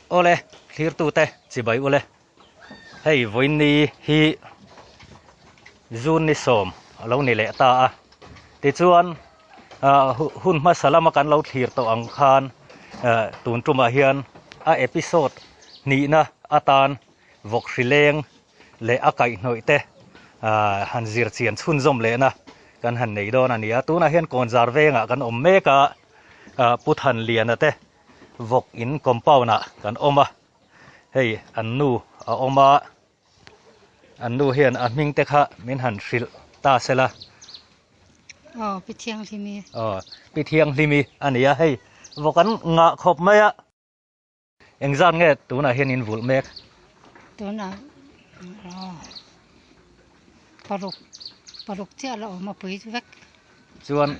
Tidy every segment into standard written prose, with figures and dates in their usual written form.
ole clear tu te chi bai ole hei voin ni hi zun ni som lo ni le ta a ti chuan hun ma salama kan lo thlir to ang khan tun tuma hian a episode ni na atan vok hrileng le akai hnoite han zir chian chhun zom le na kan han nei don ania tuna hian konzar venga kan om meka puthan lian ate vok in compound na kan oma hei annu a oma annu hian a ming te kha min han hril ta sela pi thiang limi pi thiang limi ania hei vokan nga khop maya engzan nge tuna hian in vul mek tuna paruk che la oma pui vek chuan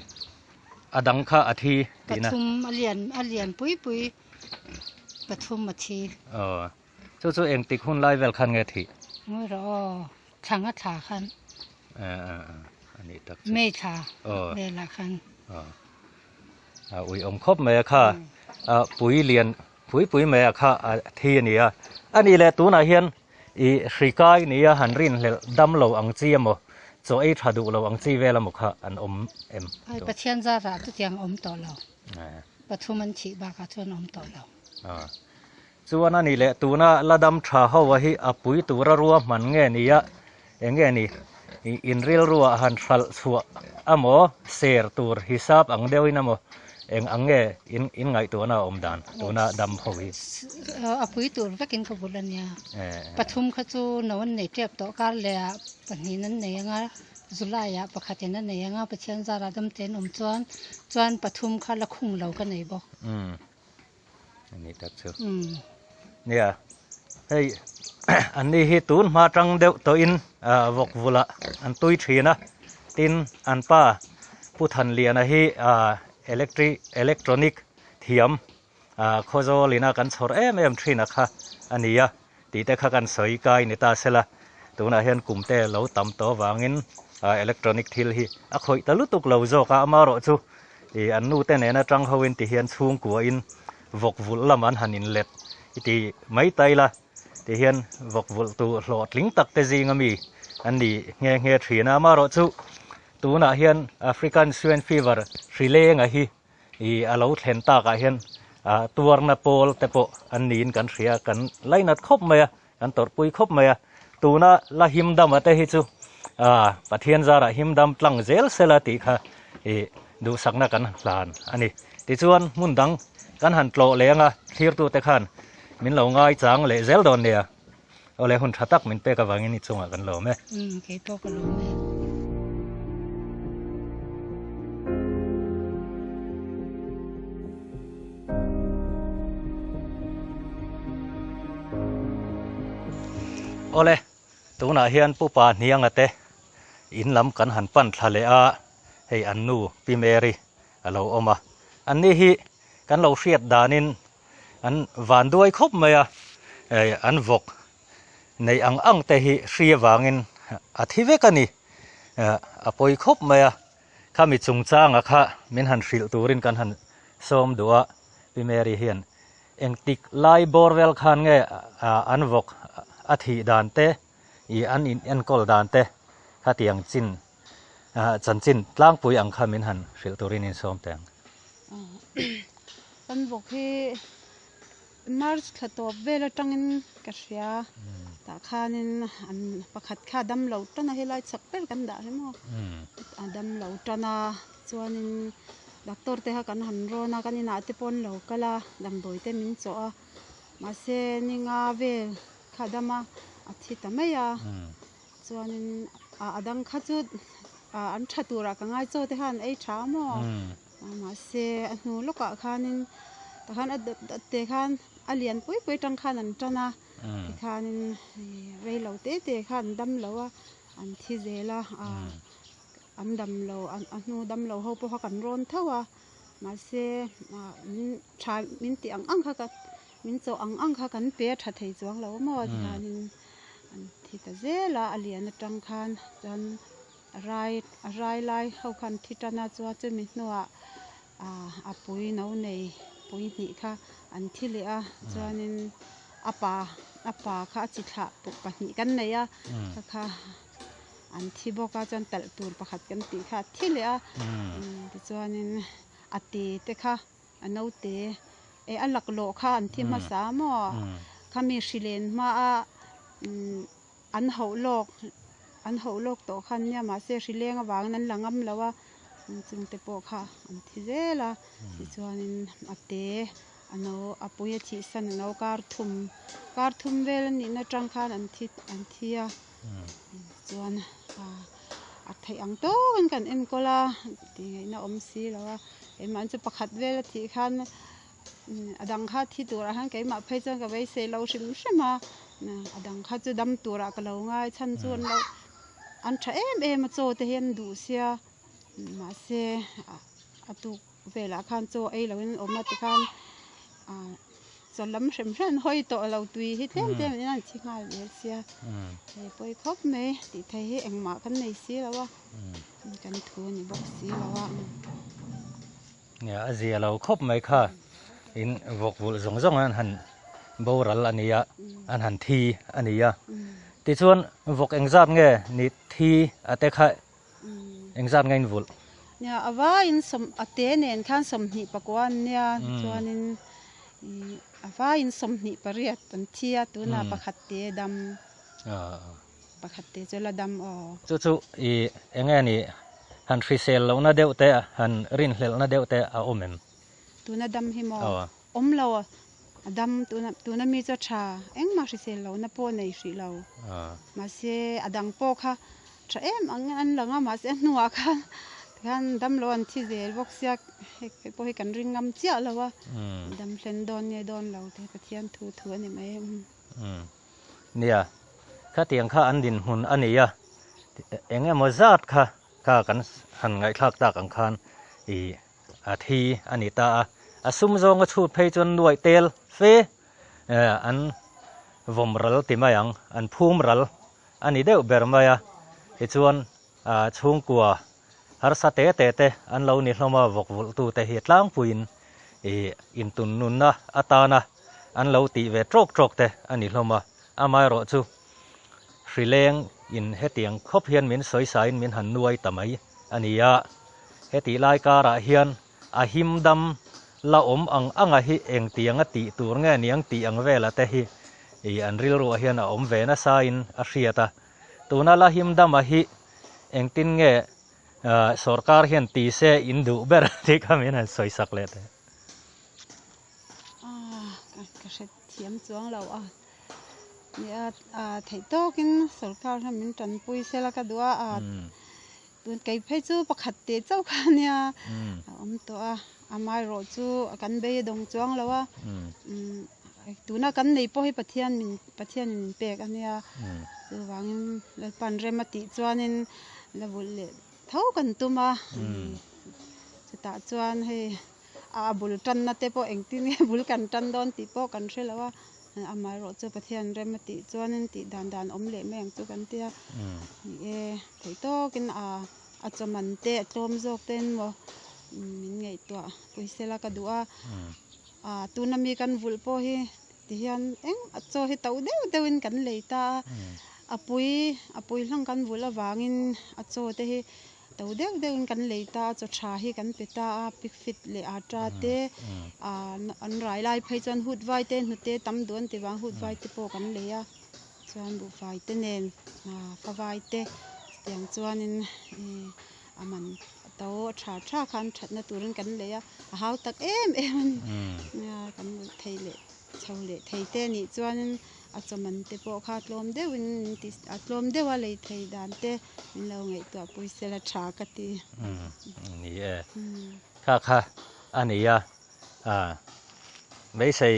adang kha athi tina pathum alian pui pathum mathi chu eng tik hun lai vel khan nge thi ngoi ro thanga tha khan ani tak me tha le la khan ui om khop me kha pui lian pui me kha thi ania ani le tuna hian i hrikai nia han rin hlel dam lo ang chi amo cho ei thadu lo ang chi vela mo kha an om em ai pathian za ra tu tiang om to lo pathum an chi ba ka chon om to lo chuan ani le tuna ladam tha ho wa hi apui tura ruwa man nge nia enge ni in real ruwa han thal chhuwa amo ser tur hisab ang deuin amo eng ange in ngai tu na om dan tuna dam howi apui tur vekin ko bulania pathum kha chu non nei tep to kar le pani nan nei anga zulaya pakhatin nan nei anga pathian za ra dam ten om chuan pathum kha la khung lo ka nei bo ani tak chu nia hei anni hi tun ma tang deuh to in vok vula an tui thina tin an pa puthan liana hi electronic thiam khozo lina kan chhor em thina kha ania ti te kha kan soi kai ni ta sela tuna hian kumte lo tam to wangin electronic thil hi a khoi talutuk lo zo ka amaro chu e annu te ne na tang hoin ti hian chung ku in vok vul laman hanin let iti mai taila ti hian vok vul tu hlot ling tak te jingami ani nge thina amaro chu tuna hian African swine fever hrilenga hi I alo thlen ta ka hian tuarna pol te po an nin kan hria kan lainat khop maya kan tor pui khop maya tuna la himdam ate hi chu pathian zara himdam tlang zel sela ti kha du sakna kan hlan ani ti chuan mundang kan han tlo lenga thir tu te khan min lo ngai chang le zel don nia ole hun thatak min pe ka wangin ni chunga kan lo me ke to ka lo me ole tuna hian pupa niang ate in lam kan han pan thlale a hei annu pi meri alo oma anni hi kan lo hriat danin an van duai khop maya an vok nei ang te hi hria wangin athi kani apoi khop maya khami chungchanga kha min han hril turin kan han som duwa pi meri hian engtik lai borwel khan nge an vok athi dan te I an in en kol dan te hatiang chin chan chin tlang pui ang khamin han hril turin in som teng kan vok hi mars thatop vela tangin ka hria ta khanin an pakhat kha dam lo tana helai chakpel kan da hemo dam lo tana chuanin doctor te ha kan han rona kanina te pon lo kala dam doi te min cho a ma se ninga vel khadama athi tamaya chuanin adang kha chu an thatura ka ngai cho te han ei tha mo ma se anu loka khanin ta khan te khan alian pui tang khan an tana khanin vei lo te khan dam lo a an thi zela an dam lo anu dam lo ho po kan ron thawa ma se min ti ang kha ka min cho ang kha kan pe tha thei chuang lo mo khanin an thi ta zela alian tang khan chan rai lai ho khan thi tana chu mi noa apui no nei pui ni kha an thi le a chuanin apa kha chi thla puk pahnih kan nei a kha an thi boka chuan tal tur pakhat kan ti kha thi le a ti chuanin ate te kha ano te alak lo kha an thi ma sa mo khami hrilen ma a an ho lok to khan nia ma se hrileng awang nan langam lawa chung te po kha an thi zela ti chuanin ate ano apuya thi san no kar thum vel ni na tang khan an thi a chuan a thei ang to kan em kola ti ngai na om si lawa em an chu pakhat vel thi khan adang kha thi tur han kai ma phei chang ka bei se lo shima adang kha chu dam tura ka lo ngai chan chuan lo an tha em cho te hen du sia ma se atu vela khan cho ei lo in om na ti khan lam shem hoi to lo tui hi tem nan chi ngal le sia poi khop me ti thei hi engma kan nei si lawa kan thu ni bok si lawaเนี่ยอาเจียเราครบไหมค่ะอินวกวุลสงอันหันโบราณอันนี้อันหันทีอันนี้ติส่วนวกเอ็งซาบไงนี่ทีอาเตค่ะเอ็งซาบไงวุลเนี่ยอาว่าอินสมอาเตเนนขันสมหิปกวนเนี่ยส่วนอินอาว่าอินสมหิปริยัตันทีตัวน่ะปะขัดเตดำปะขัดเตจละดำอ๋อจู่อีเอ็งไงนี่หันฟรีเซลเราหน้าเดียวแต่หันรินเฮลหน้าเดียวแต่อาอมเอ็มตัวน่ะดำหิมอมเราดำตัวน่ะมีจะชาเอ็งมาฟรีเซลเราน่ะโปในฟรีเรามาเสอดังโปค่ะชาอันหลังมาเสนัวค่ะกันดำร้อนที่เจลบอกเสียพอให้กันริงงำเจ้าแล้วว่าดำเล่นดอนเนี่ยดอนเราแต่กระเทียนทูนี่ไหมเนี่ยข้าเตียงข้าอันดินหุ่นอันนี้อะเอ็งมจัดค่ะข้ากันหันไงทักตากังคานอีอาทีอันนี้ตาซุ่มจงก็ชูดเพยจนรวยเตลเฟอันวมรัลติมายังอันภูมิรัลอันนี้เดียวเบอร์มาอะที่ชวนช่วงกัวฮาร์สเตเตอันเรานี่เรามาวกวุลตูแต่เหตุล้างปุยนอินตุนนุนนะอัตานะอันเราตีเวทโรกเตอันนี้เรามาอาไม่รอจูฟรีเลงอินเฮตียงคบเฮียนเหม็นสวยใสเหม็นหันนวยแต่ไม่อันนี้เฮตีลายการะเฮียนอาหิมดำละอมอังหิเองตียงตีตัวเงี้ยเนียงตีอังเวลแต่ฮีอันริลรัวเฮียนอมเวนะสายนอาเซียตาตัวนั้นละหิมดำหิเองตินเงี้ยสรการเห็นตีเสอินดูเบอร์ที่เขาไม่น่าสวยสักเลยก็เสเทียมจวงเราเนี่ยถ่ายโต๊ะกินสรการทำเป็นจันปุยเสละก็ดูตัวไก่เพชรจูประคัดเตะเจ้ากันเนี่ยตัวไม่รอจูกันเบยดงจวงแล้วว่าตัวน่ะกันในพวกให้ประเทศมินเปกอันเนี่ยตัววางแล้วปันเรมาติจวนินแล้วบุลเท่ากันตัวมาจะตัดจวนให้บุลจันนัดเตปเองที่นี่บุลกันจันดอนติปกันเชื่อแล้วว่าไม่รอจูประเทศเรมาติจวนินติดันอมเละแมงจูกันเตียถ่ายโต๊ะกินจอมันเตะจอมโจกเต้นว่ามินไงตัวปุยเสละก็ดูตัวนั้นมีกันวุ่นพอให้ที่ยันเอ็งโจให้เต่าเดวินกันเลยตาปุยหลังกันวุ่นละวางินโจเตให้เต่าเดวินกันเลยตาโจชาให้กันเปตาปิกฟิตเลยอาจจะเตอันไรไล่ไปจนหุดไว้เต้นหุดเตตั้มดวนที่วางหุดไว้ที่โปกันเลยจวนบุไฟเต้นเองฟ้าไว้เตอย่างจวนนินมันเต่าชาคันชัดนัตัวนั้นกันเลยหาวตักเอ็มเนี่ยกันไทยเลยชาวเลยไทยเต้นี่จวนจอมันเตปอขาดลมเดวินติสลมเดว่าเลยไทยดานเตมินเราไงตัวปุยเสละชากตีนี่ค่ะอันนี้ไม่ใช่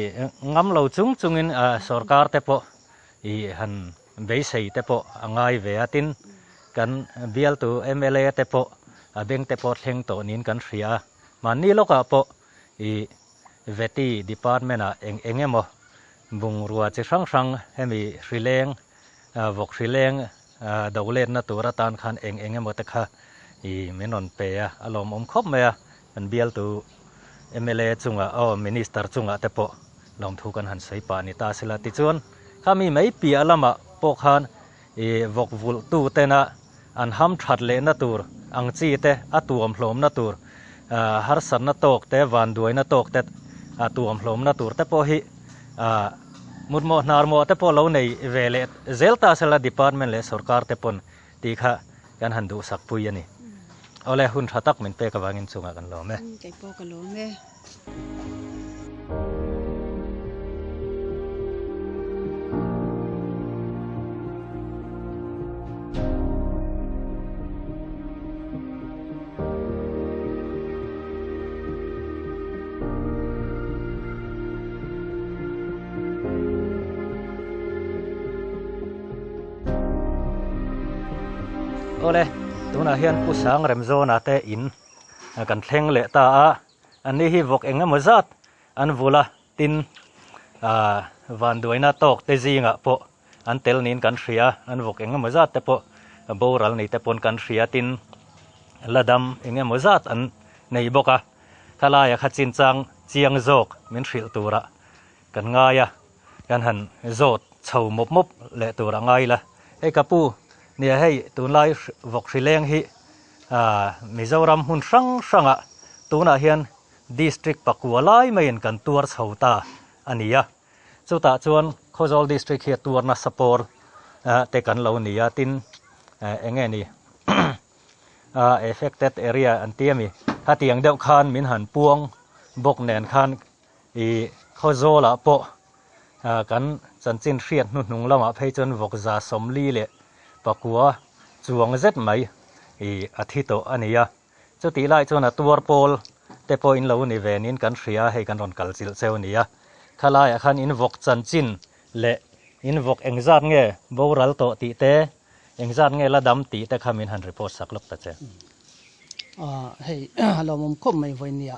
งั้มเราจุงอินสรการเตปอหันไม่ใช่เตปอง่ายเวียตินกันเบียลตัวMLAเตปอเบงเตปอเฮงตัวนี้กันเสียมันนี่ลูกปอเวทีดีพาร์ตเมนต์เองมั้งบุงรัวจะช่างให้มีฟรีเลงวกฟรีเลงดาวเล่นนะตัวรัตานขันเองมั้งแต่ค่ะไม่นอนเปียอารมณ์คบเมียมันเบียลตัวMLAจุงมินิสเตอร์จุงเตปอ lòng thu kan han sei pa ni ta sela ti chuan khami mai pi alama pokhan vok vul tu tena an ham that le na tur ang chi te atuam hlom na tur har san na tok te van duai na tok te atuam hlom na tur te po hi mut mo nar mo te po lo nei vele zelta sela department le sarkar te pon ti kha kan han du sak pui ani ole hun thatak min pe ka wangin chunga kan lo me cái po cái lỗ me ole tuna hian pusang remzona te in kan thleng le ta a ani hi vok enga mazat an vula tin van duina tok te zinga po an tel nin kan hria an vok enga mazat te po boral nei te pon kan hria tin ladam enga mazat an nei boka khalaya khachin chang chiang jok min hril tura kan ngaya kan han zot chho mop mop le tura ngai la e kapu nia hei tun lai vok hrileng hi Mizoram hun sang tuna hian district pakua lai main kan tuar chhota ania chuta chuan Khozol district hi tuar na support te kan lo nia tin enge ni affected area an tiami hatiang deuh khan min han puang bok nen khan I Khozola po kan chanchin hriat nu hnung lama phei chon vok za somli le pakua chuang zet mai athito ania chuti lai chona tuar pol te po in lo ni venin kan hria hei kan ron kal chil cheu nia khalai khan in vok chanchin le in vok engzat nge boral to ti te engzat nge ladam ti te khamin han report saklok ta che hei halomum khom mai voinia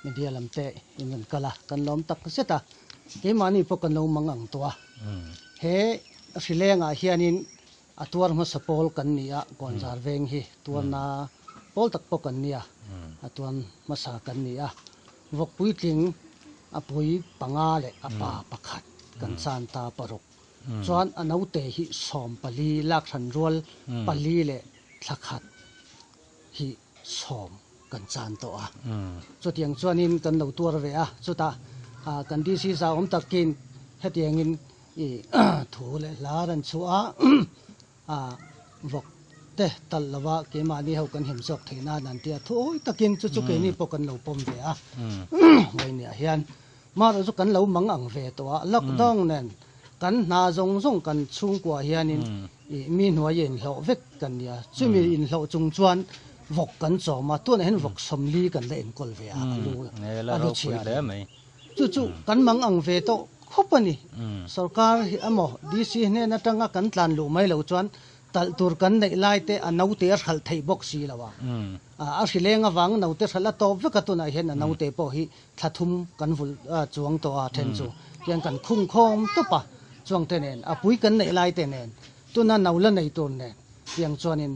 media lamte in kala kan lom tak seta ke mani po kan no mangang tua he hrilenga hianin atuar ma sapol kan nia gonjar veng hi tuana pol tak po kan nia atuan masa kan nia vok pui tling apui panga le apa pakhat kan san ta paruk chuan anaute hi som pali lak than rol pali le thakhat hi som kan chan to a chutiang chuanin kan lo tur ve a chuta kan di si za om takin hetiang in thu le laran chu a vok te tal lawa ke mani ho kan him sok theina nan tia thoi takin chu chu ke ni po kan lo pom ve a mai ni hian mar chu kan lo mang ang ve to a lockdown nen kan na zong zong kan chung kwa hianin mi hnuai yen hlo vek kan nia chumi in hlo chung chuan vok kan chawma tuan hen vok somli kan le en kol ve a lu chia le mai chu chu kan mang ang ve to khopani sarkar hi amo dc ne na tanga kan tlan lu mai lo chuan tal tur kan nei lai te anau te hal thei bok si lawa a hrilenga wang nau te hral to veka tuna hen anau te po hi thathum kan vul chuang to a then chu yang kan khung khom to pa chuang te nen a pui kan nei lai te nen tuna naula nei ton nen yang chuanin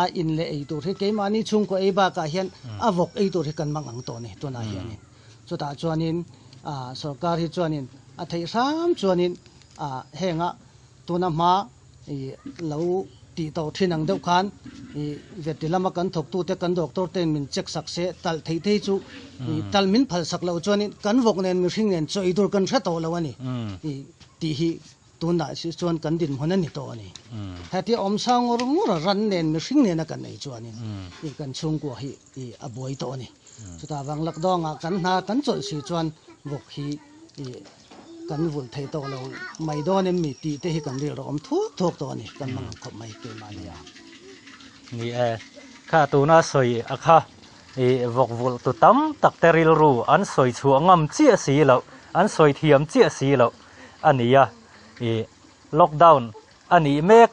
a in le ei tur he ke mani chung ko ei ba ka hian a vok ei tur he kan mang ang to ni tuna hian chuta chuanin sarkar hi chuanin a thei ram chuanin henga tuna ma lo ti to thinang deuh khan vetilama kan thok tu te kan doctor ten min check sak se tal thei thei chu tal min phal sak lo chuanin kan vok nen mi hring nen choi tur kan tha to lo ani ti hi tuna si chuan kan din hon ani to ani hati om sang or ngura ran nen mi hring nen kan nei chuanin kan chung ko hi a boi to ani chuta wang lak donga kan na kan chol si chuan vok hi kan vul thei to lo mai don em mi ti te hi kan ri rom thok to ani kan mang khop mai ke mania ni kha tuna soi akha vok vul tu tam tak teril ru an soi chu ngam chi si lo an soi thiam chi si lo ania lockdown ani mek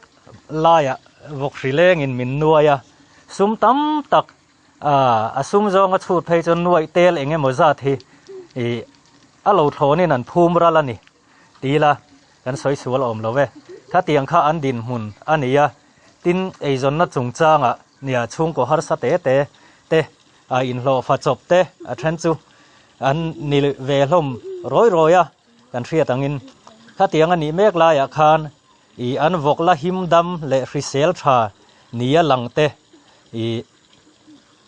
laya vok hrileng in min nuaya sum tam tak asum zong a chut phei chon nuai tel enge moza thi alo thonin an phum ralani tila kan soi sual om love kha tiang kha an din hun ania tin eizon na chungchanga nia chung ko har sa te in lo fa chop te a than chu an nil ve hlom roi roya กันเรียตังอินข้าเตียงอันนี้เมกลายอาคารอีอันวกละหิมดำและฟริเซลชานี่หลังเตอี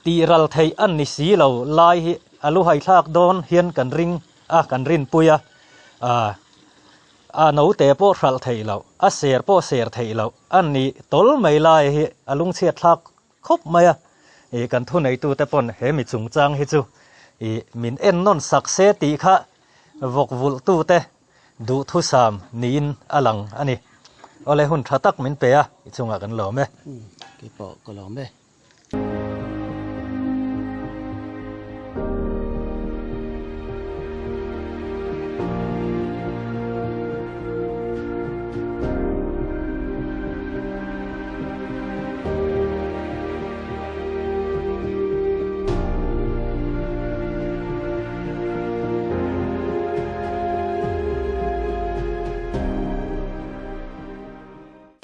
ตีรัลไทยอันนี้สีเหล่าลายอลูไฮทากโดนเฮียนกันริงกันรินปุยหนูเตะโปรัลไทยเหล่าเสียร์โปเสียร์ไทยเหล่าอันนี้ตลไม่ลายอลุงเชียทากคบมากันทุนในตัวแต่ปนเฮมิจุงจังเฮจูมินเอ็นนนสักเสติค่ะวกวุลตัวเตดูทุสามนีนอลังอันนี้อะไรหุ่นทัตักมินเปียจุงกันหล่อไหมกี่ปอก็หล่อไหม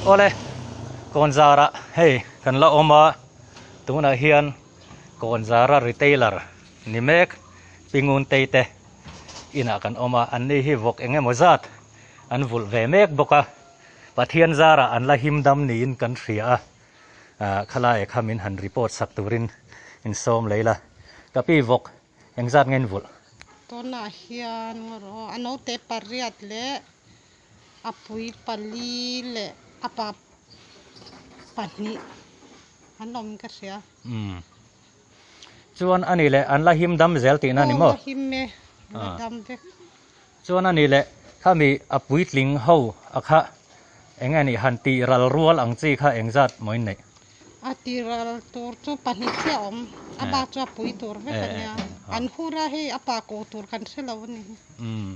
โอเลก่อนจาระเฮ้กันละออกมาตัวน่ะเฮียนก่อนจาระรีเทลเลอร์นิเมกปิงุนเตเตอินากันออกมาอันนี้ฮิวกเองมจัดอันวุลเวเมกบกะปะเทียนจาระอันละหิมดำนีนกันเสียขลายขามินหันรีพอร์ตสักตัวรินอินโซมเลยละกับพี่วกเองจัดเงินวุลตัวน่ะเฮียนรออันนู้นเตปารีอัดเละอปุยปาลีเละอาปาปานีอันนมกันเสียชวนอันนี้แหละอันละหิมดำเซลตินั่นนี่มั้งหิมเมดำเด็กชวนอันนี้แหละข้ามีอปุยลิงเฮาอะค่ะเองอันนี้หันตีรัลรัวอังจีค่ะเองจัดมวยไหนตีรัลตัวจูปานีเสียอมอาปาจูปุยตัวเวกันเนี่ยอันฮูระให้อาปาโกตัวกันเสียแล้วนี่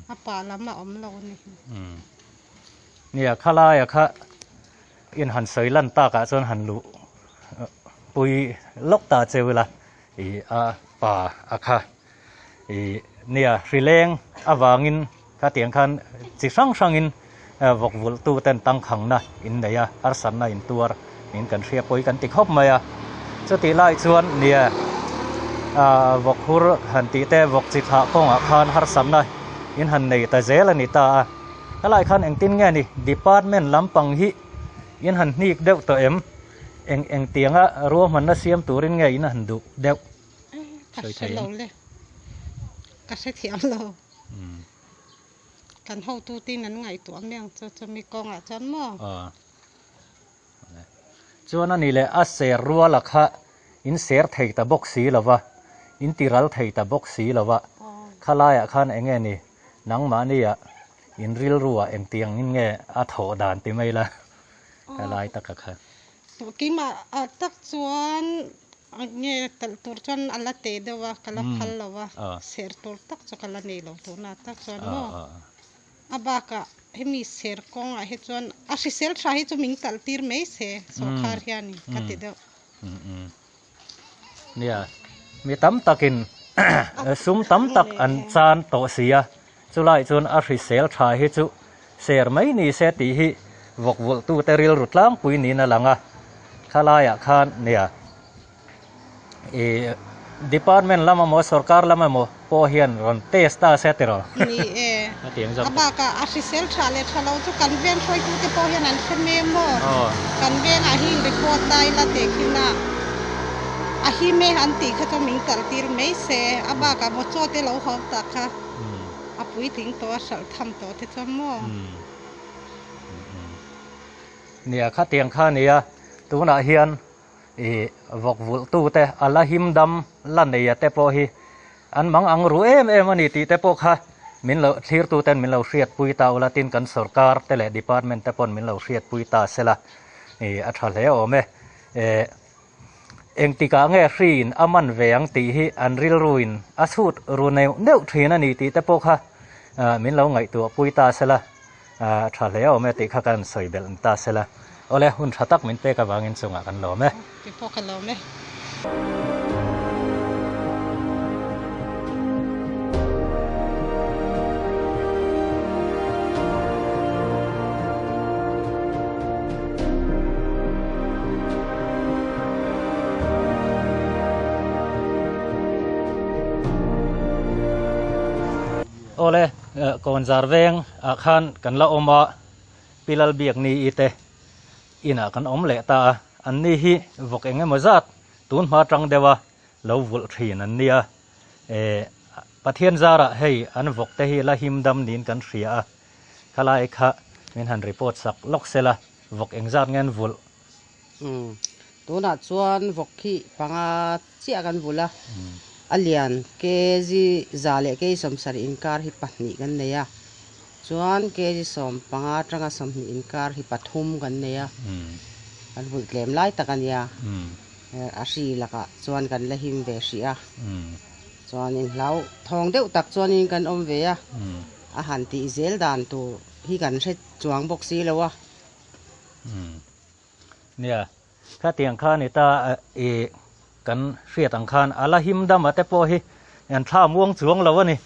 อาปาละมาอมแล้วนี่เนี่ยข้าลายอะค่ะอินหันเสยลันตากะจนหันลุปุยลกตาเจวิละป่าอะค่ะเนี่ยฟิเลงวางินข้าเตียงคันจิสังสังอินวกวุลตูเต็นตังขังนะอินเดียอาร์สันนะอินตัวอินกันเชียปุยกันติดคบมาจะตีไล่ชวนเนี่ยวกฮูร์หันตีเตวกจิตหะกงอาคารอาร์สันนะอินหันในตาเจลนิตาอะไรคันเองตินไงนี่ดีพาร์ตเมนต์ลำปังฮิยันหันนี่เดวตัวเองเตียงรัวมันน่าเสียมตัวรินไงอินหันดูเดวกัสเซลเลยกัสเซเทียมเรากันเฮาตูตีนั้นไงตัวเมียงจะมีกองอาจารย์มั่งจวนนั่นนี่แหละอาเสรัวลักฮะอินเสียร์ไทยตะบกสีละวะอินติรัลไทยตะบกสีละวะข้าลายคันเองไงนี่นังมานี่อินริลรัวเอ็งเตียงนี่ไงอาโถด่านติไม่ละอะไรตักค่ะตัวกี้มาตักชวนเนี่ยตัวชวนอัลลเตเดวะกะลับพัลละวะเสียตัวตักชวนกะลันนี่เราตัวน่ะตักชวนมั่งอาบากะให้มีเสียกงให้ชวนอาศิเซลชาให้ชวนมิงตัลตีร์ไม่เสียสงคาริยานี่กัติเดวเนี่ยมีตั้มตักินซุ้มตั้มตักอันจานโตเสียจุไลจนอาศิเซลชาให้จุเสียไม่นี่เสียตีฮิวกวุลตูเตริลรุดล้างปุยนี่นั่นหลังข้าลายคันเนี่ยดีพาร์ตเมนต์ละมั่งสรการละมั่งพอเฮียนรอนเทสตาเซตรอนี่อาบากะอาศิเซลชาเลชาเราจะกันเวียนช่วยกูจะพอเฮียนนั่นเช่นเมมโมกันเวียนอาหินรีพอร์ตได้ละเด็กขึ้นนะอาหิเมหันตีเขาจะมิงตัลตีร์ไม่เสียอาบากะมดโจเตเราหอบตักค่ะอาปุยถึงตัวสัลทำตัวที่จะมั่งเนี่ยข้าเตียงข้าเนี่ยตัวน่ะเฮียนวกวุลตูเตอัลลาหิมดำลันเนี่ยเตโปฮีอันมังอังรู้มันนี่ตีเตโปค่ะมินเราเชียร์ตูเตนมินเราเชียร์ปุยตาอุลาตินกันสรการเตเลดีพาร์ตเมนต์เตปอนมินเราเชียร์ปุยตาเสละอัฐาเลโอเมเองติกาเงรีนอามันเวียงตีฮีอันริลรูอินอาสูดรูเนวเนวทรีนันนี่ตีเตโปค่ะมินเราไงตัวปุยตาเสละทะเลโอเมติข้ากันสวยเบลตาเสละโอเลหุ่นชัตักมินเปกวางินส่งกันหล่อไหมที่พอกันหล่อไหมโอเล ก่อนจารเวงขันกันละอมปิลลเบียกนี้อีเตอินะกันอมเละตาอันนี้ฮิวกเองมาจัดตุนมาจังเดวะเราวุลทีนันเนี่ยปะเทียนจาระให้อันวกเตฮิละหิมดำนินกันเสียขลายค่ะมินหันรีพอร์ตสักล็อกเซละวกเองจัดเงินวุลตัวน่ะชวนวกขี้ปังเสียกันวุละอเลียนเกจิจาเลเกจิสมสริอินการฮิปัตนิกันเนี่ยชวนเกจิสมปังจังสมอินการฮิปัตทุมกันเนี่ยอันวุลเกมไล่ตะกันเนี่ยอาชีละกะชวนกันละหิมเวชีอะชวนอินเล่าทองเดียวตักชวนอินกันอมเวียอาหารตีเซลดานตัวที่กันใช้จวงบกซีแล้ววะเนี่ยข้าเตียงข้านี่ตากันเสียตังคานอาลาหิมดำมาแต่พอฮิอันท่าม่วงจวงแล้ววะนี่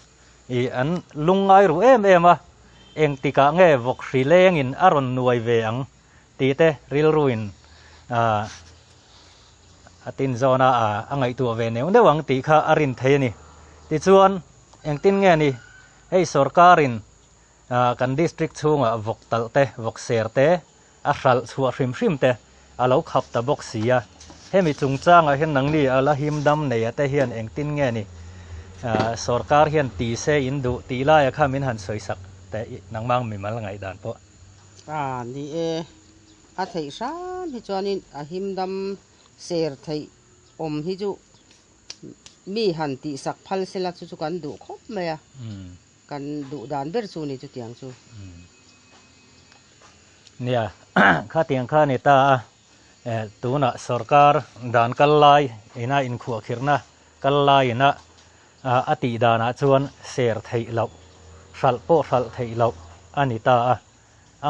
อันลุงไงรู้เอ็มเองติกะเง่วกสีเลงอินอารอนนวยเวียงตีเตริลรุอินตินโซนาอังไงตัวเวเนวเดวังตีข้าอารินเทนี่ติชวนเองตินเงนี่ให้สรการินกันดิสตริกช่วงวกตัลเตวกเสียเตอาศัลชัวริมเตอาเราขับตะบกเสียให้มีจุงจ้างเห็นหนังนี่อาลาหิมดำเนี่ยแต่เฮียนเองตินเงนี่สรการเฮียนตีเซอินดูตีไล่ข้ามินหันสวยสักแต่นังมังมีมาละไงด่านพอนี่อาศัยซ้ำที่จวนนี้อาหิมดำเสียไทยฮิจูมีหันตีสักพัลเซลักจุกันดูครบไหมกันดูดานเบอร์ซูนี่จุดยังซูเนี่ยข้าเตียงข้านี่ตาตัวน่ะสรการด่านกัลไลน่าอินขัวขิรนะกัลไลน่ะอติดานะชวนเสียไทยเราสัลโปสัลไทยเราอันนี้ตา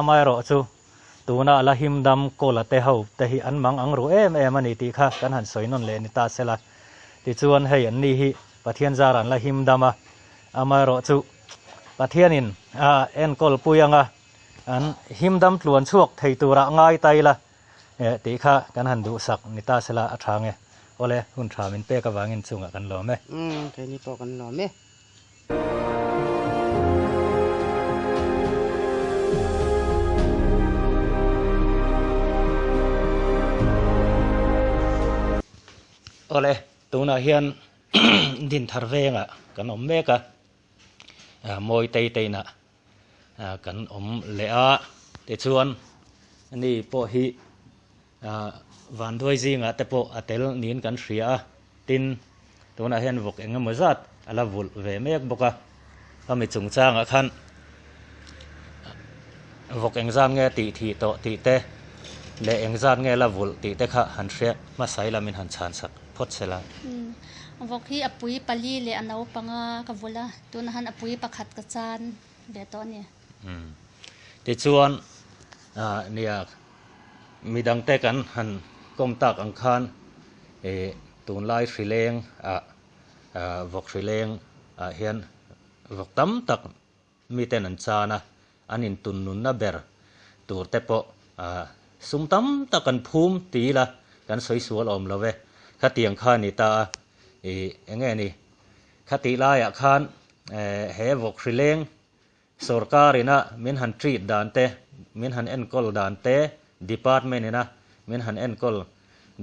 ไม่รอจูตัวน่ะละหิมดำโกละเตหาแต่ฮิอันมังอังรู้มันนี่ตีข้ากันหันสวยนนเลนิตาเสละที่ชวนให้อันนี้ฮิปะเทียนจารันละหิมดำไม่รอจูปะเทียนินเอ็นกอลปุยังอันหิมดำล้วนช่วงไทยตัวระง่ายไตละตีข้ากันหันดูสักนิตาเสละอัฐางโอเลหุ่นชามินเป้กวางินจุงกันหล่อไหมแค่นี้พอกันหล่อไหมโอเลตัวน่ะเฮียนดินทาร์เวงกันอมเมกมวยเตยน่ะกันอมเละแต่ชวนอันนี้พอฮิวันด้วยจริงแต่พอเตลนินกันเสียตินตัวน่ะเฮียนวกเองมาจัดอะไรวุลเวเมกบอกก็มีจงจ้างขันวกเองจานเงตีทีโตตีเตเลเองจานเงละวุลตีเตค่ะหันเสียมาใส่ละมินหันชานสักพดเสละวกที่อปุยปลีเลอันเอาปังกบุละตัวนั้นอปุยประคัดกระจานเบตอนเนี่ยติดชวนเนี่ยมีดังเตกันหันก้มตักอังคารตูนไล่สีเลงวกสีเลงเฮียนวกตั้มตักมีแต่นันจานะอันนินตุนนุนนะเบอร์ตัวเตปสุ่มตั้มตักกันภูมิตีละกันสวยสวยอมละเวข้าเตียงข้านี่ตาอย่างไงนี่ข้าตีลายคานเฮวกสีเลงสรการินะมินหันทรีดดานเตมินหันเอ็นกอลดานเตดีพาร์ตเมนต์นะมินหันเอ็นกอล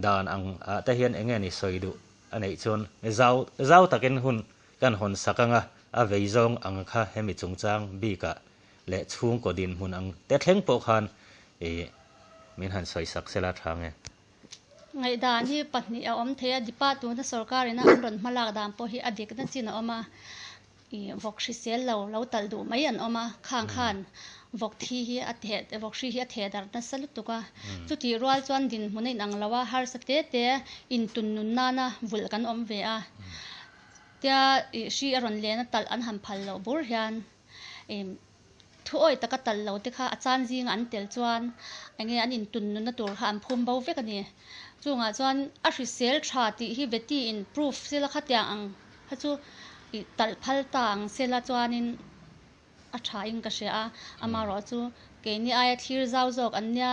ดานอังแต่เฮียนอย่างไงนี่สวยดูอันนี้ชนเจ้าตะเกินหุ่นกันหุ่นสักงะเวจงอังข้าเฮมิจงจางบีกะและช่วงกดินหุ่นอังแต่เท่งปกหันมินหันสวยสักเสลาทางไงดานที่ปัจจุบันเทียดิปาตัวนั้นสรการินะอันรันมาลากดามพอฮีอดีตนั้นจีนออกมาวกชิเซลเราตัดดูไม่ยันออกมาข้างขันวกที่ฮีอัดเหตุวกชีฮีอัดเหตุดันสลุตุกะจุดที่รัวจวนดินมันในนังละว่าฮาร์สเตเตอินตุนนุนนานะวุลกันอมเวียเดียชีอรอนเลนตัลอันหันพัลเราบุรยันทุกอ้อยตะกัตัลเราเด็กข้าอาจารย์จิงอันเตลจวนไอ้เงี้ยอันอินตุนนุนนะตัวข้ามพุ่มเบาเวกันนี่จงจวนอาชิเซลชาติฮีเวตีอินพรูฟเซลขัดยังอังฮัจูตัลพัลต่างเซลจวนินอาชาอิงกษเอะอามารอจูเกนี่ไอทีร์เจ้าจอกอันเนี้ย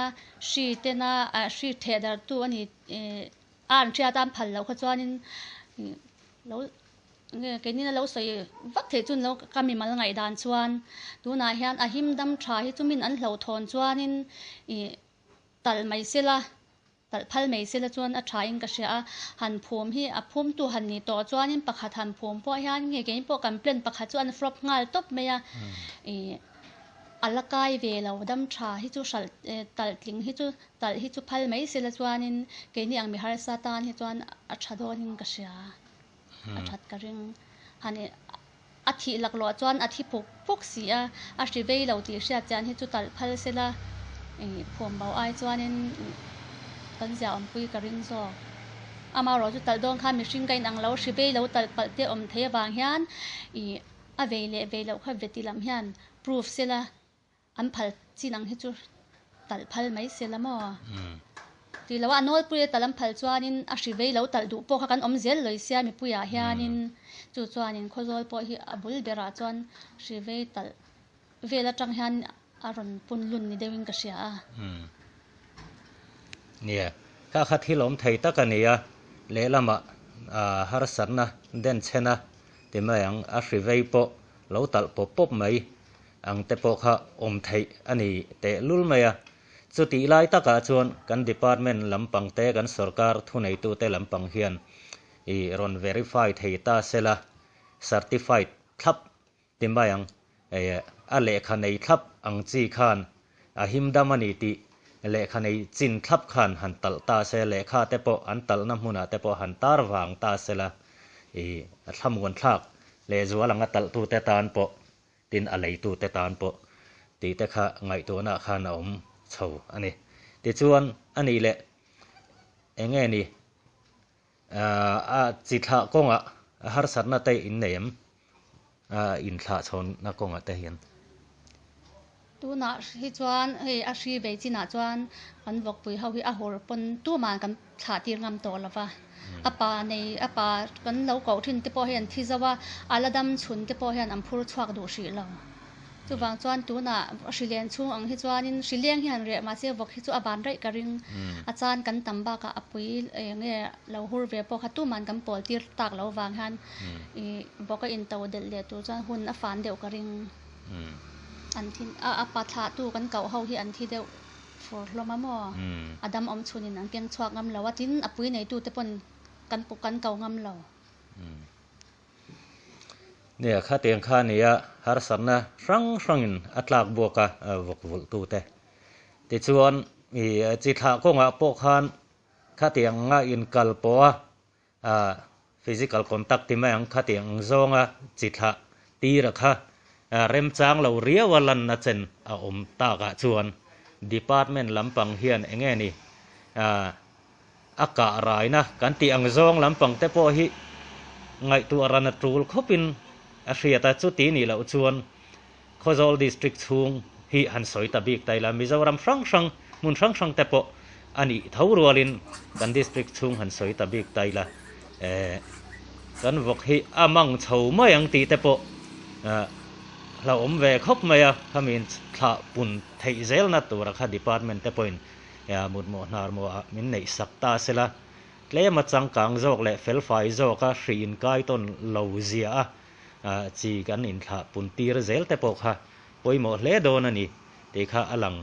ชีเตน่าชีเทดาร์ตัวอันนี้อ่านเชียตามพัลเราขจวนินแล้ว cái này là lâu sợi vắt thế chun lâu kami mal ngai dan chuan tu na hian a him dam tha hi chumin an lo thon chuanin tal mai sela tal phal mai sela chuan a thain ka hria han phum hi a phum tu han ni to chuanin pakhat han phum po hian nge ke po complain pakhat chuan flop ngal top meya alakai ve lo dam tha hi chu sal tal tling hi chu tal hi chu phal mai sela chuanin ke ni ang mi har satan hi chuan a thadon ka hria a that ka ring hani a thi lak lo chuan a thi puk si a hri vei lo ti hria chan hi chu tal phal sela phom bau ai chuanin kan zia om pui ka ring zo ama ro chu tal dong kha mi hring kain ang lo hri vei lo tal pal te om the wang hian a vei lo kha veti lam hian proof sela an phal chinang hi chu tal phal mai sela mo ti lawa anol pui talam phal chuanin a hri vei lo tal du po kha kan om zel loi sia mi puya hianin chu chuanin khozol po hi abul bera chuan hri vei tal vela tang hian aron pun lun ni dewing ka sia nia ka kha thilom thei takania le lama har sarna den chena timayang a hri vei po lo tal pop mai ang te po kha om thei ani te lul maya chu ti lai taka chuan kan department lampang te kan sarkar thunei tu te lampang hian ron verify thei ta sela certified thlap timayang a lekha nei thlap ang chi khan a himdam ani ti lekha nei chin thlap khan han tal ta se lekha te po an tal na hmuna te po han tar wang ta sela a thlamgon thlak le zualanga tal tu te tan po tin a lei tu te tan po ti te kha ngai tu na khan om chho ani ti chuan ani le enge ni a chi tha konga har sarna te in neem in tha chon na konga te hian tu na hi chuan hei a hri vei china chuan kan vok pui ho hi a hor pon tu man kan thla tir ngam to lawa apa kan lo ko thin te po hian thi zawa aladam chhun te po hian am phur chhuak du hri lo chu wang chuan tu na hrilen chung ang hi chuanin hrileng hian re ma se vok hi chu aban rei ka ring a chan kan tamba ka apui nge lo hur ve po kha tu man kan pol tir tak lo wang han boka in to del le tu chuan hun a fan deuh ka ring an thin a pa tha tu kan kau ho hi an thi deuh for hloma mo adam om chunin ang keng chhuak ngam lo atin apui nei tu te pon kan pu kan kau ngam lo nia kha teng kha nia har sarna rangin atlak boka vok vul tu te ti chuan chi tha ko nga po khan kha teng nga in kal po physical contact ti mang kha teng zonga chi tha ti ra kha rem chang lo ria walan na chen a om ta ka chuan department lampang hian enge ni aka raina kan ti ang zong lampang te po hi ngai tu arana tul khopin a hriata chu ti ni lo chuan khozol district chung hi han soi ta bik taila mizoram hrang mun hrang te po ani thaurualin kan district chung han soi ta bik taila kan vok hi amang chho mai ang ti te po la om ve khop maya khamin thla pun thei zel na tur kha department te point ya mut mo nar mo min nei sakta sela tle ma chang kang jok le fel fai zo ka hrin kai ton lo zia chi kan in thla pun tir zel te po kha poimo hle don ani te kha alang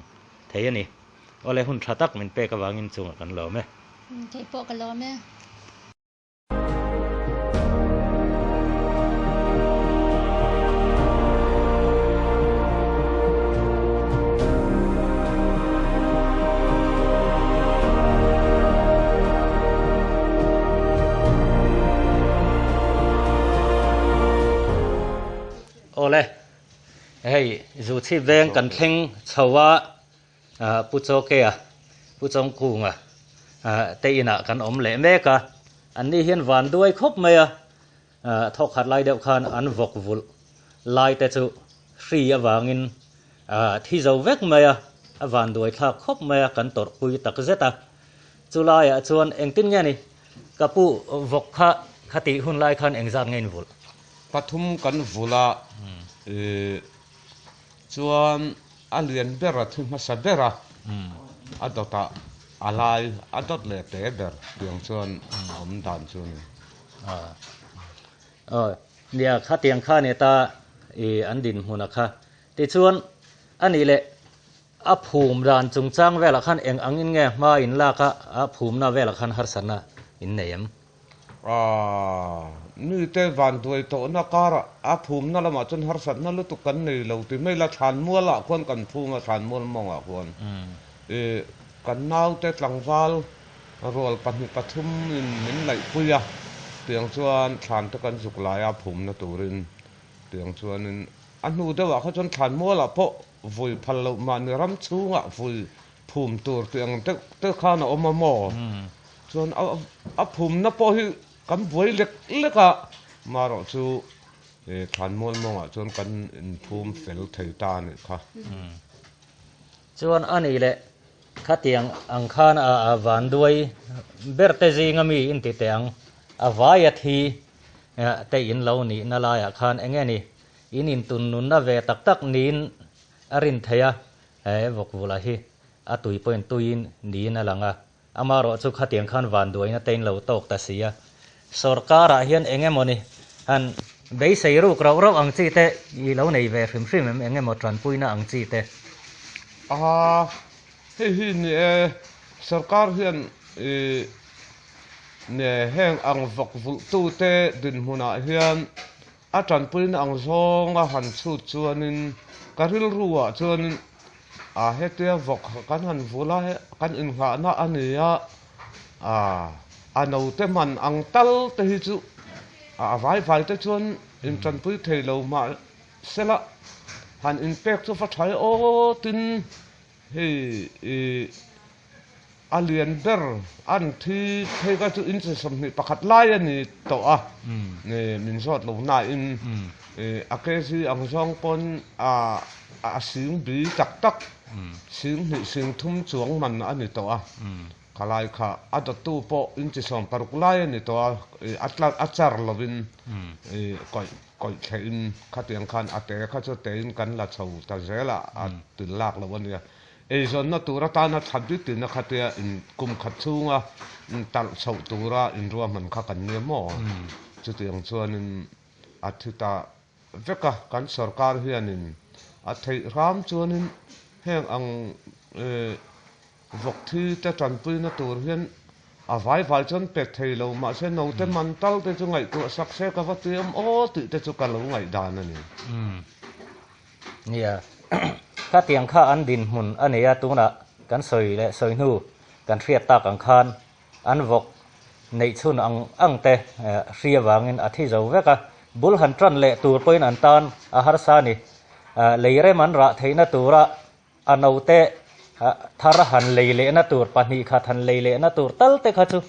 thei ani ole hun thatak min pe ka wangin chung kan lo me thei po ka lo me ole hey zu chi veng kan thleng chawa pu cho ke pu chong kunga te ina kan om le me ka an ni hian van duai khop me thok khat lai deuh khan an vok vul lai te chu hri awangin thi zo vek me van duai thla khop me kan tor pui tak zeta chulai chuan engtin nge ni kapu vok kha khati hun lai khan engzat ngein vul pathum kan vula chuan alian bera thuma sa bera adota alai adot le te ber tiang chuan om dan chuan เนี่ยข้าเตียงข้าเนี่ยตาอันดินหุ่นนะคะที่ชวนอันนี้แหละภูมิดานจงจ้างเวลาขันเองอังอินไงมาอินลากะภูมิน่าเวลาขันฮาร์สันนะอินเนียมนี่เตวันตัวโตนักการะภูมินั่นละมาจนฮาร์สันนั่นลุตุกันนี่เราที่ไม่ละฉันมัวละคนกันภูมิฉันมัวมองอ่ะคนกันนาวเตตังวาลรัวปันปฐุมมินไหลปุยเตียงชวนฉันตะกันสุกลายภูมินั่นตัวรินเตียงชวนอันนู้เดี๋ยวเขาจนฉันมัวละเพราะวุยพัลล์มันรำชูงะวุยภูมิตัวเตียงเตข้านะอมมอชวนภูมินั่นพอที่กันวุยเล็กมารอชูฉันมัวมองอ่ะชวนกันภูมิเฟลไทยตาเนี่ยค่ะชวนอันนี้แหละข้าเตียงอังคารวันด้วยเบอร์เตจิงมีอินติเตียงวายทีแต่อินเหล่านี้นั่นลายอาคารเองนี่อินตุนนุนน่ะเวตักนินอรินเทียวกวุลาฮีตุยเป็นตุยนีนั่นหลังมารอจุข้าเตียงขันวันด้วยนั่นเต็นเหล่าตกตัดเสียสรการะเฮียนเองมันนี่อันเบย์ใส่รูกเราอังจีเตอีเหล่านี้เวฟิมเองหมดรันปุยน่ะอังจีเตเฮ้ยเนี่ยสรการเฮียนเนี่ยแห่งอังวกวุตูเตดินหัวหน้าเฮียนอาจารย์ปุยน่ะอังซองหันสุดชวนินการิลรัวชวนเฮเตียวกกันหันฟูลากันอินหานะอันนี้อันเอาแต่มันอังตัลแต่ฮิจุไฟแต่ชวนอินจันปุยเทลามาเสละหันอินเป็กจะฟัดใช้โอตินเฮอาเลียนเดอร์อันที่เทก็จะอินจะสมนิประคัดไล่อันนี้ต่อเนี่ยมินสอดลงหน้าอินอาเกซีอังซองปนสิงบีตักสิงนี่สิงทุ่มจวงมันอันนี้ตัวขลายค่ะอัดตู้ปออินจิสอมปารุกไลอันนี้ตัวอัจฉริลวินก่อยแข่งขัดยังคันอัดแต่ข้าจะเตะกันละเฉาตาเจละอัดตื่นลากละวันนี้ส่วนนั้นตัวรัตนาทับดิตื่นนะขัดยังกุมขัดชูงตัดเฉาตัวระรวมมันข้ากันเนื้อหม้อจุดอย่างส่วนอัดที่ตาเวกกันสรการเฮียนินอัฐิรามชวนินแห่งอังวกที่แต่จันปุยนัตัวเฮียนไฟจนเป็ดไทยเรามาเส้นเอาแต่มันตั้งแต่จุงไงตัวสักเสกว่าเตรียมติแต่จุกันเราไงดานนั่นเนี่ยข้าเตียงข้าอันดินหุ่นอันนี้ตัวน่ะกันสวยและสวยนูกันเฟียตากังคานอันวกในชุนอังเตเรียวางินอาทิตย์เจ้าเวกบุลหันตรันเละตัวเป็นอันตันฮาร์ซานีเลยเรมันระเทนตัวระอันเอาเตทารหันเลยเละนตัวปนิขัดหันเลยเละนตัวตัลเตขัดจู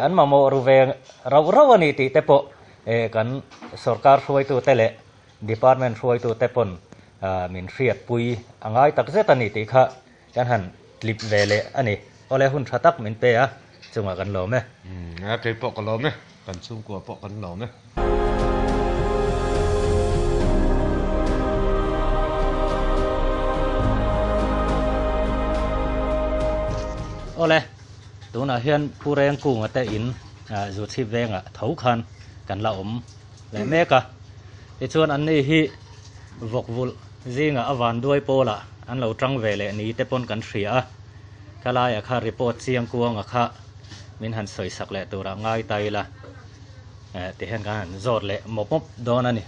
อันมาโมรูเวงเราวันนี้ติเตปกันสรการช่วยตัวเตเละดีพาร์ตเมนต์ช่วยตัวเตปนมินเฟียดปุยอังไงตักเซตันนี่ติค่ะกันหันลิบเวเลอันนี้เอาเลยหุ่นชาตักมินเปะจังหวะกันหล่อไหมเตปอกกันหล่อไหมกันซุ่มกลัวปอกกันหล่อไหมโอเลยตัวน่ะเฮียนผู้เรียงกุ้งแต่อินจุดที่เวงเท้าคันกันละและเมกะไอชวนอันนี้ฮีวกวุลจิงวันด้วยโปละอันเราจังเวเลนี้แต่ปนกันเสียก็ลายค่ะรีพอร์ตเสียงกวงค่ะมินหันสวยสักแหละตัวง่ายตายละแต่เห็นกันจอดเลยมบโดนนั่นนี่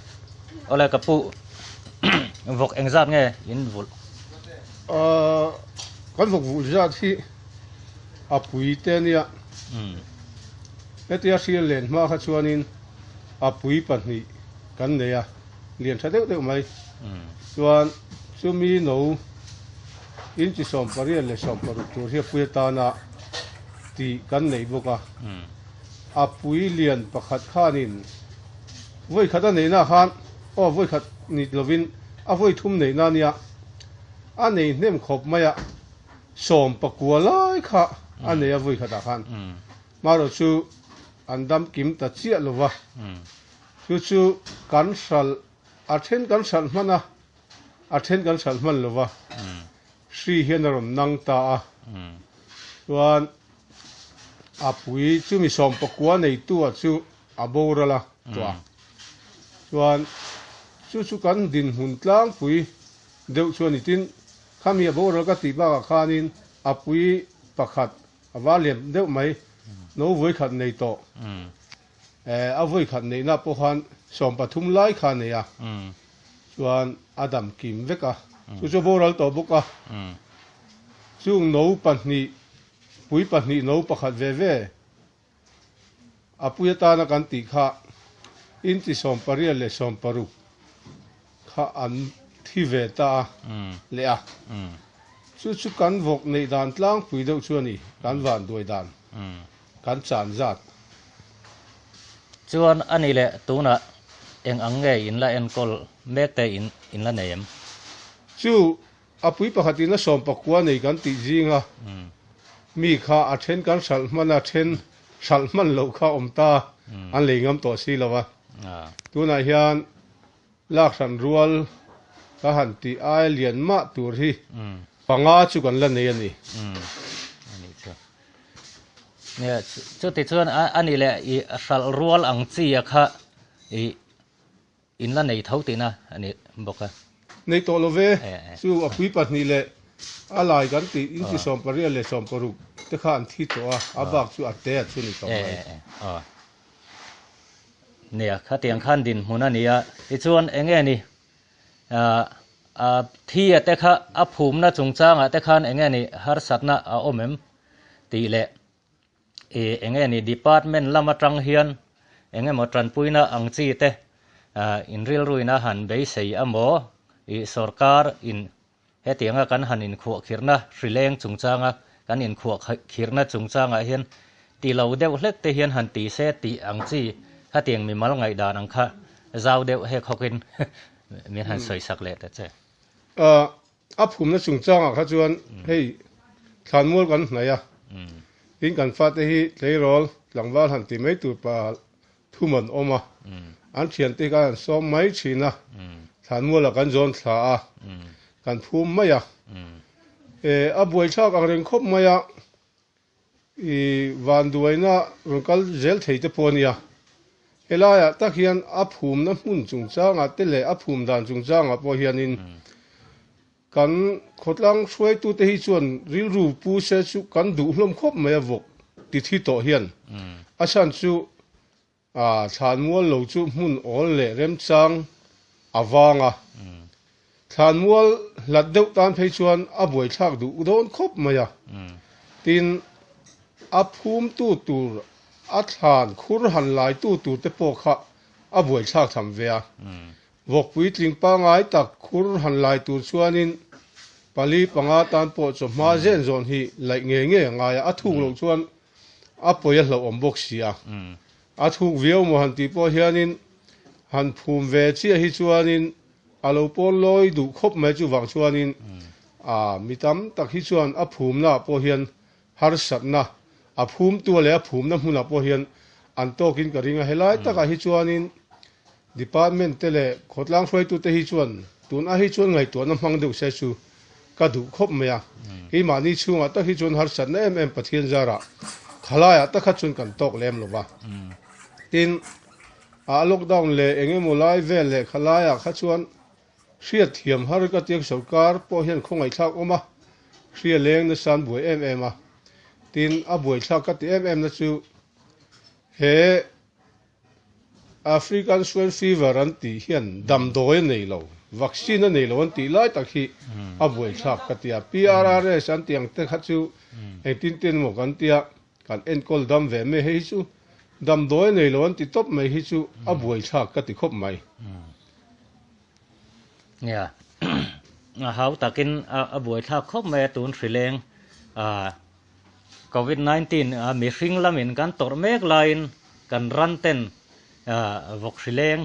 โอเลยกับผู้วกเองจัดไงอินวุลกันวกวุลจัดที่ปุยเตเนี่ยเอติอาเซียเลนมาขัดชวนินปุยปันนี่กันเนี่ยเรียนชัดเด็กไหมส่วนซูมีโนอินจิสอมปารีเลสอมปารุตัวที่ปุยตานะที่กันเนี่ยบุกปุยเรียนประคัดข้านินวุ้ยขัดเนี่ยนะฮันวุ้ยขัดนิดลวินวุ้ยทุ่มเนี่ยนั่นเนี่ยอันนี้เนี่ยขบไม่สอมประกัวเลยค่ะอันนี้วุ้ยขัดฮันมาเราชูอันดำกิมตัดเสียหรือวะชูกันสัลอาเทนกันสัลมันนะอาเทนกันสัลมันหรือวะสีเห็นรมนังตาวันปุยชูมีสอมประกัวในตัวชูโบระละตัว chuan chu kan din hun tlang pui deuh chuan itin khamia boral ka ti ba khanin apui pakhat awa lem deuh mai no voi khat nei to a voi khat nei na po khan som pathum lai kha nei a chuan adam kim veka chu boral to buka chung no pahni pui pahni no pakhat ve ve apui ta na kan ti kha in ti som paria le som paru kha an thi ve ta le a chu kan vok nei dan tlang pui deuh chuani kan van doi dan kan chan zat chuan ani le tuna eng ange in la en kol mek te in la nem chu apui pakhatin la som pakwa nei kan ti jinga mi kha a then kan sal mana then sal man lo kha omta an leingam to si lawa tuna hian lak san rual ka han ti ai lian ma tur hi panga chu kan la nei ani ani chu ne chu ti chuan ani le I sal rual ang chi a kha I in la nei thau ti na ani boka nei to lo ve chu apui pahni le alai kan ti in ti som paria le som paru te khan thi to a abak chu ate chu ni to ne kha tiang khan din huna nia ti chuan enge ni thi ate kha a phum na chungchang ate khan enge ni har satna a omem ti le enge ni department lama tang hian enge mo tran puina ang chi te in ril ruina han be sei amo I sarkar in hetianga kan han in khuak khirna Srileng chungchanga kan in khuak khirna chungchanga hian ti lo deuh hlek te hian han ti se ti ang chi kha tiang mi mal ngai dan ang kha zau deuh he khokin mi han soi sak le ta che a phum na chungchanga kha chuan hei thlan mol kan hnaya in kan fa te hi tleirol tlangwal han ti mai tur pa thuman oma an thian te kan som mai china thlan mol kan zon thla a kan phum maya a buai chak ang reng khop maya I van duaina rongkal zel thei te ponia elaya takhian a phum na hmun chungchanga te le a phum dan chungchanga po hianin kan khotlang shwai tu te hi chuan ril ru pu se chu kan du hlom khop maya vok ti thi to hian a san chu thlan mual lo chu hmun ol le rem chang awanga thlan mual lat deuh tan phei chuan a buai thak du don khop maya tin a phum tu tur a thlan khur han lai tu tur te po kha a buai thak tham ve a vok pui tling pa ngai tak khur han lai tur chuanin pali panga tan po cho ma zen zon hi lai nge ngai a thung lo chuan a poya hlo om bok sia a thuk viau mo han ti po hianin han phum ve chi hi chuanin alo pon loi du khop mai chu wang chuanin mitam tak hi chuan a phum na po hian har sat na a phum tu le a phum na hmuna po hian an tokin ka ringa helai taka hi chuanin department te le khotlang hroi tu te hi chuan tun a hi chuan ngai to na hmang deuh se chu ka du khop maya hi mani chunga ta hi chuan har sat na em pathian zara khalaya ta kha chun kan tok lem lo ba tin a lockdown le enge molai vel le khalaya kha chuan hriat thiam har ka tiak sarkar po hian khongai thak oma hria leng na san buai a tin a buai thak ka ti na chu he African swine fever an ti hian dam doi nei lo vaccine nei lo an ti lai tak hi a buai thak ka ti a PRRS an tiang te kha chu tin mo kan tia kan enkol dam ve me hei chu dam doi nei lo an ti top mai hi chu a buai thak ka ti khop mai ya hau takin a buai thak khop me tun Srileng COVID-19 mi hring lamin kan tor mek lain kan ran ten vok Srileng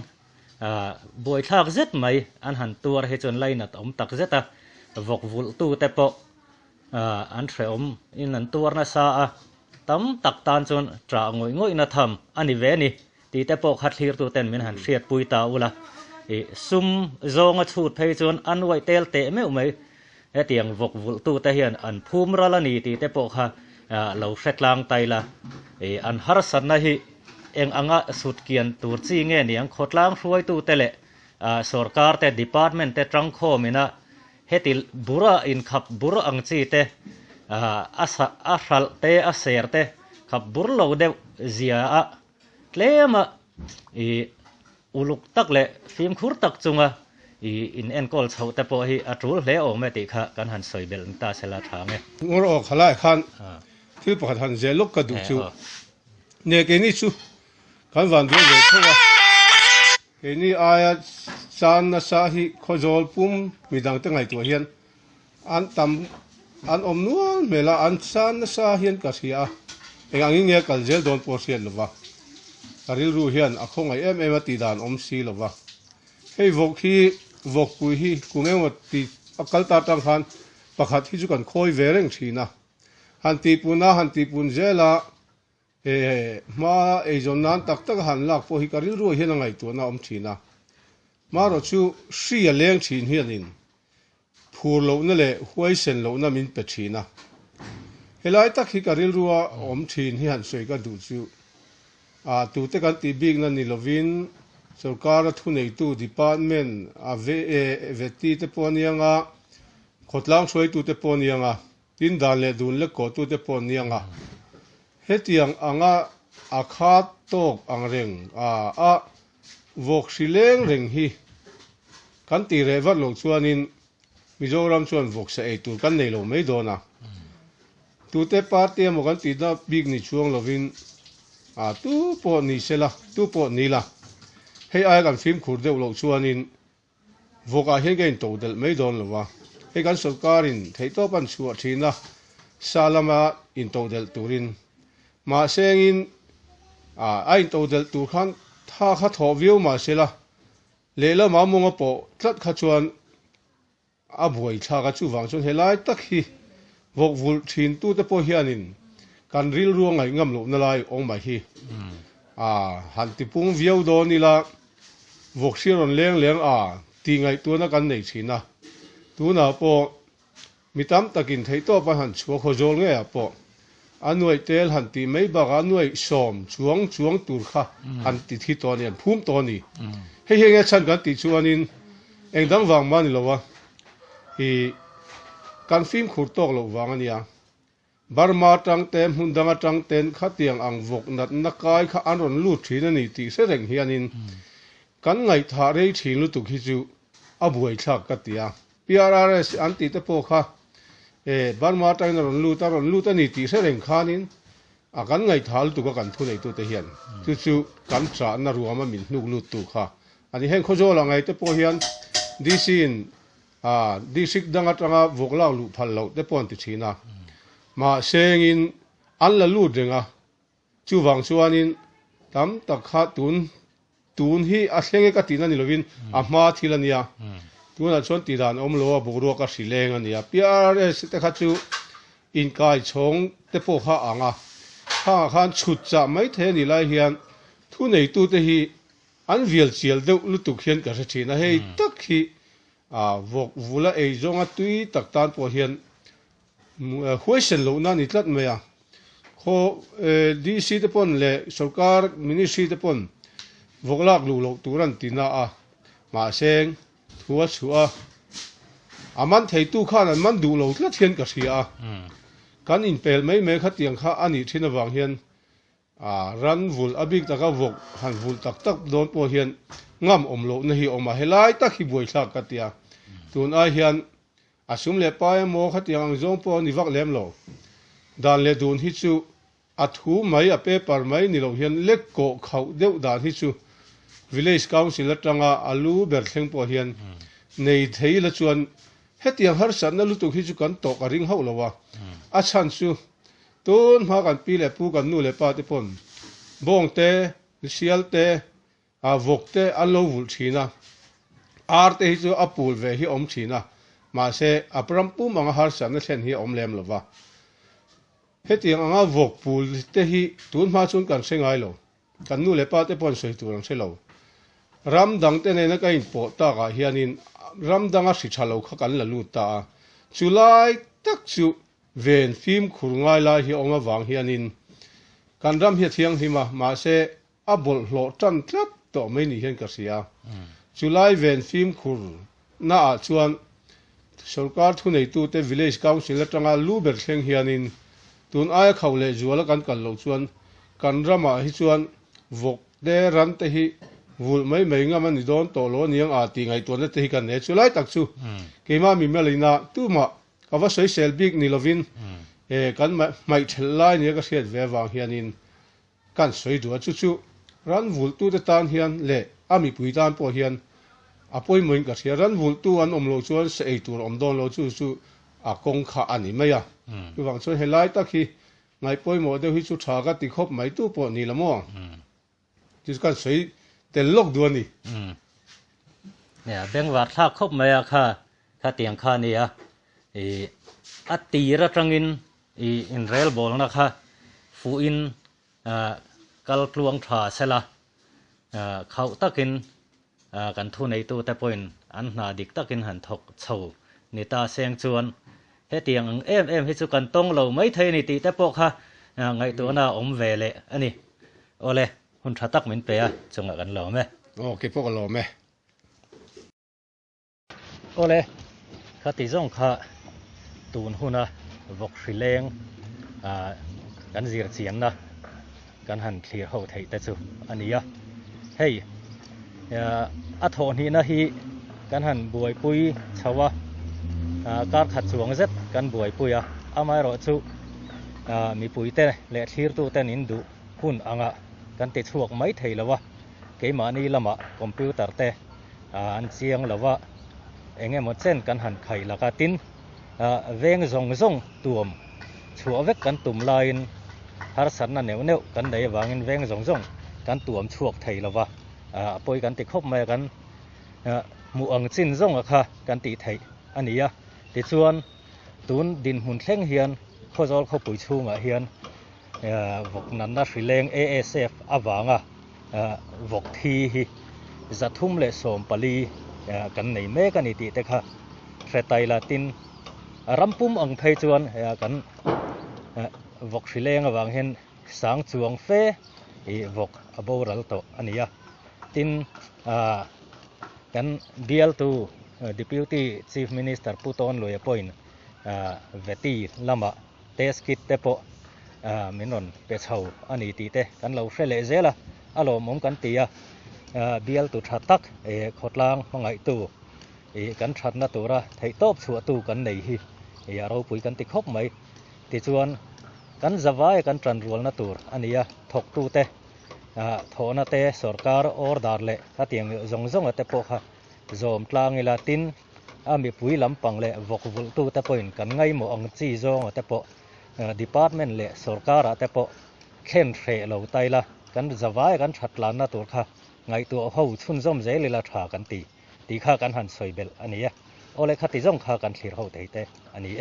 buai thak zet mai an han tur he chon lain at om tak zeta vok vul tu te po an thre om in an tur na sa a tam tak tan chon tra ngoi na tham ani ve ni ti te po khat thlir tu ten min han hriat pui ta ula sum zonga chut phei chon an wai tel te me umai he tiang vok vul tu te hian an phum rala ni ti te po kha lo hretlang taila an har san na hi eng anga sut kian tur chi nge niang khotlang hruai tu tele sarkar te department te trangkho mina heti bura in khap bura ang chi te a hral te a ser te khap bur lo de zia a tlema I uluk tak le phim khur tak chunga I in enkol chho te po hi atul hle ong me ti kha kan han soibel ta sela thange ngor ok khalai khan thil pakhat han zelok ka du chu ne ke ni chu kan van du le thowa ke ni aya san na sa hi khojol pum midang te ngai tu hian an tam an om nual mela an san na sa hian ka sia engang nge kal zel don por sian lova karil ru hian a khong ai em ati dan om si lova hei vok hi vok pui hi kungeng ti akal ta tang khan pakhat hi chu kan khoi vereng thina han ti pun zela ma e zon nan tak tak han lak po hi karil ru hian ngai tu na om thina ma ro chu si a leng thin hian in phur lo na le huai sen lo na min pe thina helai tak hi karil ru om thin hi han soi ka du chu tu te kan ti big na ni lovin sarkar thu nei tu department ve ti te ponianga khotlang choi tu te ponianga tin dan le dun le ko tu te ponianga hetiang anga akhat tok angreng vok sileng reng hi kan ti revat lo chuanin mizoram chuan vok sa e tur kan nei lo mai dona tu te party mo kan ti da big ni chuang lovin tu po ni sela tu po ni la hei ai kan film khur deuh lo chuanin voka hian gain to del mai don lova hei kan sarkarin thei to pan chu thina salama in to del turin ma sengin ai to del tur khan tha kha tho view ma sela lela ma monga po tlat kha chuan a buai tha ka chu wang chun helai tak hi vok vul thin tu te po hianin kan ril ruang ai ngam lo na lai ong mai hi han ti pung viau do ni la vok siron leng leng ti ngai tu na kan nei china tu na po mitam takin thei to pa han chuo kho jol nge po anuai tel han ti mai ba ga nuai som chuang tur kha han ti thi to ni phum to ni hei nge chan kan ti chuanin engdang wang ma ni lowa hi kan film khur tok lo wang ania Burma tang tem hundanga tang ten khatiang ang vok nat nakai kha anon lu thina ni ti se reng hianin kan ngai tha rei thin lu tu khi chu abuai thak ka tia PRRS anti te po kha Burma tang ron lu ta ni ti se reng khanin a kan ngai thal tu ka kan thu nei tu te hian chu kan tra na ruama min hnuk lu tu kha ani heng kho zo la ngai te po hian disin disik danga tanga vok lau lu phal lo te pon ti thina ma sengin an la lu denga chu wang chuanin tam tak kha tun hi a hlenge ka tina ni lovin a ma thilania tuna chon ti dan om lo a bugro ka sileng ania PRS te kha chu in kai chong te po kha anga khan chut cha mai the ni lai hian thu nei tu te hi an vial chial deuh lu tu khian ka thina hei tak hi vok vula ei zonga tui tak tan po hian huai sen lo na ni tlat me kho DC te pon le sarkar ministry te pon voklak lu lo turan tina ma seng thua chua aman thei tu khan an man du lo tlat hian ka sia kan in pel mai me kha tiang kha ani thina wang hian ran vul abik taka vok han vul tak tak don po hian ngam om lo na hi oma helai tak hi buai thak ka tia tun a hian asum le pa mo kha tiang zong po ni vak lem lo dan le dun hi chu athu mai a paper mai ni lo hian lek ko khau deuh dan hi chu village council atanga alu ber thleng po hian nei thei la chuan hetiang har san na lu tu hi chu kan to ka ring ho lowa a chan chu ton ma kan pi le pu kan nu le pa te pon bong te sial te vok te an lo vul thina ar te hi chu apul ve hi om thina ma se apram pu manga har san na thlen hi om lem lova hetiang anga vok pul te hi tun ma chun kan sengai lo kan nu le pa te pon soi turang se lo ram dang te ne na ka in po ta ga hianin ram danga si thalo kha kan la lu ta chulai tak chu ven phim khur ngai la hi onga wang hianin kan ram hi thiang hima ma se a bol hlo tan tlat to mai ni hian ka sia July ven film khur na a chuan sarkar thu nei tu te village council atanga luber thleng hianin tun ai khawle zuala kan kal lo chuan kan rama hi chuan vok de ran te hi vul mai nga man ni don to lo niang a ti ngai to na te hi kan ne chulai tak chu keima mi melina tu ma awa soi sel big ni lovin kan mai thlai ni ka siat ve wang hianin kan soi du chu chu ran vul tu te tan hian le ami pui tan po hian apoi moin ka sia ran vul tu an om lo chuan se ei tur om don lo chu chu a kong kha ani maya tu wang chuan helai tak hi ngai poi mo de hi chu tha ka ti khop mai tu po ni lamo chu kan soi tel lok du aniเนี่ยเบงวัดท่าคบมาค่ะค่ะเตียงค่ะเนี่ยอัตตีระจังอินอินเรลบอลนะคะฟูอินกัลปลวงทราเสละเขาตักินกันทุนในตัวแต่ปอยอันนาดิกตักินหันทกเฉานิตาเสียงจวนเฮเตียงเอ็มให้สุกันตรงเราไม่เทนิติแต่ปกค่ะไงตัวน่าอมเวเลอันนี้โอเลหุ่นทัตักเหม็นเปียจงกันเราไหมโอเคพวกเราไหมโอเลข้าติจงข้าตูนหุ่นนะวกสิเลงกันเสียเสียนนะกันหันเคลียร์เขาไทยแต่สุอันนี้อ่ะเฮ้ยอัฐนี้นะฮีกันหันบวยปุยชาวการขัดสวงเซ็ตกันบวยปุยอาไม่รอสุมีปุยเต้เละทีร์ตัวเต้นินดูหุ่นอ่างกันติดช่วงไม่ไทยแล้ววะเกี่ยมานี่ละมะคอมพิวเตอร์เต้อันเสียงแล้ววะเองหมดเส้นกันหันไข่ละกันตินเวงซงตัวมชัวเวกกันตุ่มลายฮาร์สันนั่นเหนียวกันได้วางเวงซงกันตัวมช่วงไทยแล้ววะปอยกันติดคบมากันมูอังจินซงอะค่ะกันติดไทยอันนี้ติดส่วนตุนดินหุ่นเข่งเฮียนข้อจอลข้อปุ๋ยชูงเฮียนวกนั้นนะสิเลง ASF อวางวกทีจะทุ่มเลสมปลีกันในเมกันนิติแต่ค่ะเฟตไตลาตินรำปุ่มอังเพยจวนกันวกสิเลงอวางเห็นสังจวงเฟวกอโบรัลโตอันนี้ตินกันเดียลตู Deputy Chief Minister ผู้ต้นลอยปอยน์เวทีลำบะเทสกิตเตปมินนเปเช่าอันนี้ตีเตกันเราเฟลเซล่ะอารมณ์มุมกันตีเดียลตูชัดตักขดลางมังไงตูกันชัดนะตัวระไทยตบชัวตูกันไหนฮีเราปุยกันติดคบไหมติดชวนกันจะว่ากันจันรัวนะตัวอันนี้ถกตูเตโทนะเตสรการออร์ดาร์เล่ถ้าเตียงซงเตปค่ะโจมกลางลาตินมีปุยลำปังเล่วกวุลตูเตปอินกันไงหมออังจีซงเตปDepartment เล่สรการเตปเข็นเฟลเราไตละกันจะว่ากันชัดลานนะตัวค่ะไงตัวเขาชุนซอมเจลิลาชากันตีข้ากันหันสวยเบลอันนี้โอเลขัดที่ซงข้ากันเคลียร์เขาเตอันนี้